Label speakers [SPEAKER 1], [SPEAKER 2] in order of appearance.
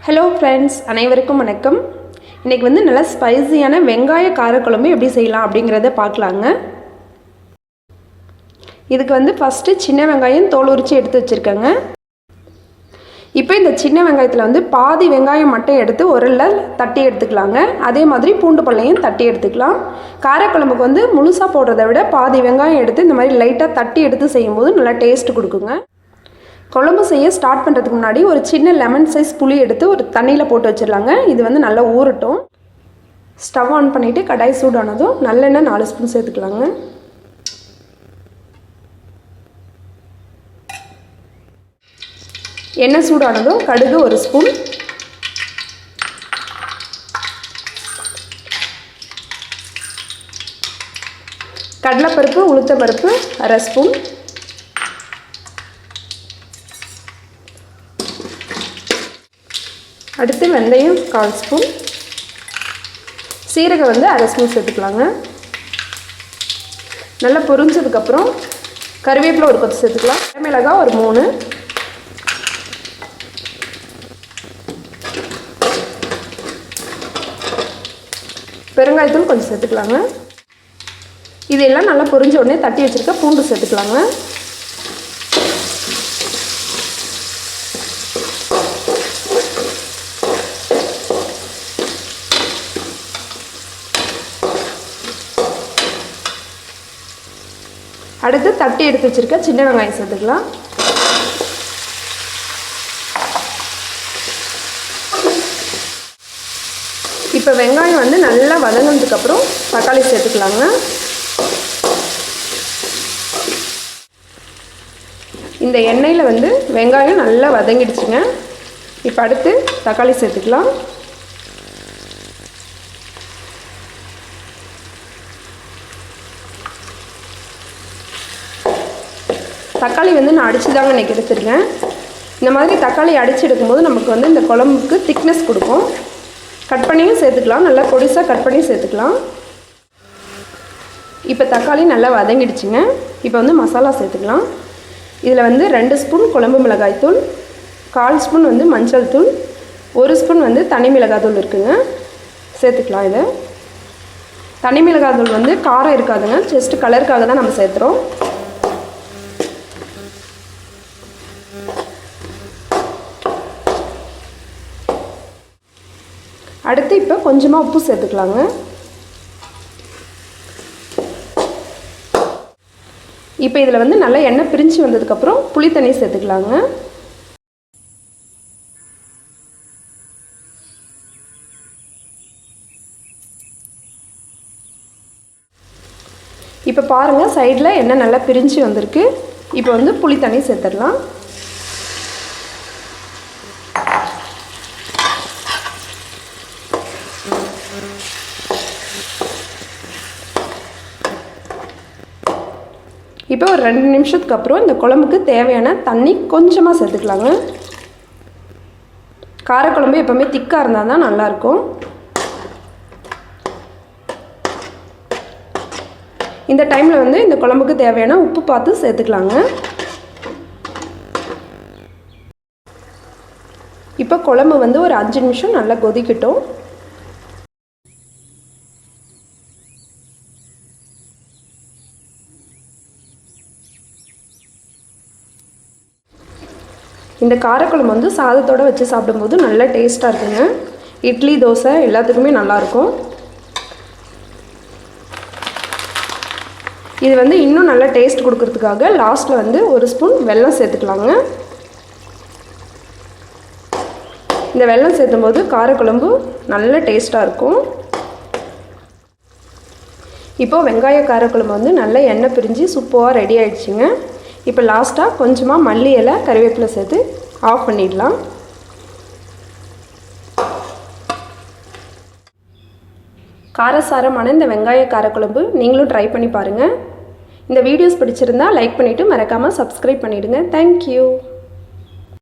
[SPEAKER 1] Hello friends, அனைவருக்கும் வணக்கம். இன்றைக்கி நல்ல ஸ்பைசியான வெங்காய காரக்குழம்பு எப்படி செய்யலாம் அப்படிங்கிறத பார்க்கலாங்க. இதுக்கு ஃபஸ்ட்டு சின்ன வெங்காயம் தோல் உரித்து எடுத்து வச்சுருக்கேங்க. இப்போ இந்த சின்ன வெங்காயத்தில் பாதி வெங்காயம் மட்டும் எடுத்து உரலில் தட்டி எடுத்துக்கலாங்க. அதே மாதிரி பூண்டு பல்லையும் தட்டி எடுத்துக்கலாம். காரக்குழம்புக்கு முழுசாக போடுறத விட பாதி வெங்காயம் எடுத்து இந்த மாதிரி லைட்டாக தட்டி எடுத்து செய்யும்போது நல்லா டேஸ்ட் கொடுக்குங்க. குழம்பு செய்ய ஸ்டார்ட் பண்ணுறதுக்கு முன்னாடி ஒரு சின்ன லெமன் சைஸ் புளி எடுத்து ஒரு தண்ணியில் போட்டு வச்சிடலாங்க. இது நல்லா ஊறட்டும். ஸ்டவ் ஆன் பண்ணிவிட்டு கடாய் சூடானதும் நல்லெண்ணெய் 4 ஸ்பூன் சேர்த்துக்கலாங்க. எண்ணெய் சூடானதும் கடுகு 1 ஸ்பூன், கடலைப்பருப்பு உளுத்தப்பருப்பு 1/2 ஸ்பூன், அடுத்து வெந்தயம் 1/4 ஸ்பூன், சீரகம் 1/2 ஸ்பூன் சேர்த்துக்கலாங்க. நல்லா பொரிஞ்சதுக்கப்புறம் கருவேப்பிலை ஒரு கொத்து சேர்த்துக்கலாம். மிளகாய் ஒரு 3, பெருங்காயத்தூள் கொஞ்சம் சேர்த்துக்கலாங்க. இதெல்லாம் நல்லா பொரிஞ்ச உடனே தட்டி வச்சுருக்க பூண்டு சேர்த்துக்கலாங்க. அடுத்து தட்டி எடுத்து வச்சுருக்க சின்ன வெங்காயம் சேர்த்துக்கலாம். இப்போ வெங்காயம் நல்லா வதங்கினதுக்கப்புறம் தக்காளி சேர்த்துக்கலாங்க. இந்த எண்ணெயில் வெங்காயம் நல்லா வதங்கிடுச்சுங்க. இப்போ அடுத்து தக்காளி சேர்த்துக்கலாம். தக்காளி நான் அடித்து தாங்க இன்றைக்கி எடுத்துருக்கேன். இந்த மாதிரி தக்காளி அடித்து எடுக்கும்போது நமக்கு இந்த குழம்புக்கு திக்னஸ் கொடுக்கும். கட் பண்ணியும் சேர்த்துக்கலாம், நல்லா பொடிசாக கட் பண்ணி சேர்த்துக்கலாம். இப்போ தக்காளி நல்லா வதங்கிடுச்சுங்க. இப்போ மசாலா சேர்த்துக்கலாம். இதில் 2 ஸ்பூன் குழம்பு மிளகாய்த்தூள், 1/4 ஸ்பூன் மஞ்சள் தூள், 1 ஸ்பூன் தனி மிளகாய்த்தூள் இருக்குதுங்க, சேர்த்துக்கலாம். இதை தனி மிளகாய்த்தூள் காரம் இருக்காதுங்க, ஜஸ்ட் கலருக்காக தான் நம்ம சேர்த்துறோம். அடுத்து இப்போ கொஞ்சமாக உப்பு சேர்த்துக்கலாங்க. இப்போ இதில் நல்லா எண்ணெய் பிரிஞ்சு வந்ததுக்கப்புறம் புளி தண்ணி சேர்த்துக்கலாங்க. இப்போ பாருங்கள், சைடில் எண்ணெய் நல்லா பிரிஞ்சு வந்திருக்கு. இப்போ புளி தண்ணி சேர்த்துடலாம். இப்போ ஒரு 2 நிமிஷத்துக்கு அப்புறம் இந்த குழம்புக்கு தேவையான தண்ணி கொஞ்சமாக சேர்த்துக்கலாங்க. காரக்குழம்பு எப்போவுமே திக்காக இருந்தால் தான் நல்லாயிருக்கும். இந்த டைமில் இந்த குழம்புக்கு தேவையான உப்பு பார்த்து சேர்த்துக்கலாங்க. இப்போ குழம்பு ஒரு 5 நிமிஷம் நல்லா கொதிக்கட்டும். இந்த காரக்குழம்பு சாதத்தோடு வச்சு சாப்பிடும்போது நல்ல டேஸ்ட்டாக இருக்குங்க. இட்லி தோசை எல்லாத்துக்குமே நல்லாயிருக்கும். இது இன்னும் நல்லா டேஸ்ட் கொடுக்கறதுக்காக லாஸ்ட்டில் 1 ஸ்பூன் வெல்லம் சேர்த்துக்கலாங்க. இந்த வெல்லம் சேர்த்தும்போது காரக்குழம்பு நல்ல டேஸ்ட்டாக இருக்கும். இப்போது வெங்காய காரக்குழம்பு நல்லா எண்ணெய் பிரிஞ்சு சூப்பராக ரெடி ஆகிடுச்சிங்க. இப்போ லாஸ்ட்டாக கொஞ்சமாக மல்லி இலை கறிவேப்பிலை சேர்த்து ஆஃப் பண்ணிடலாம். காரசாரமான இந்த வெங்காய காரக்குழம்பு நீங்களும் ட்ரை பண்ணி பாருங்கள். இந்த வீடியோஸ் பிடிச்சிருந்தா லைக் பண்ணிவிட்டு மறக்காமல் சப்ஸ்கிரைப் பண்ணிவிடுங்க. தேங்க்யூ.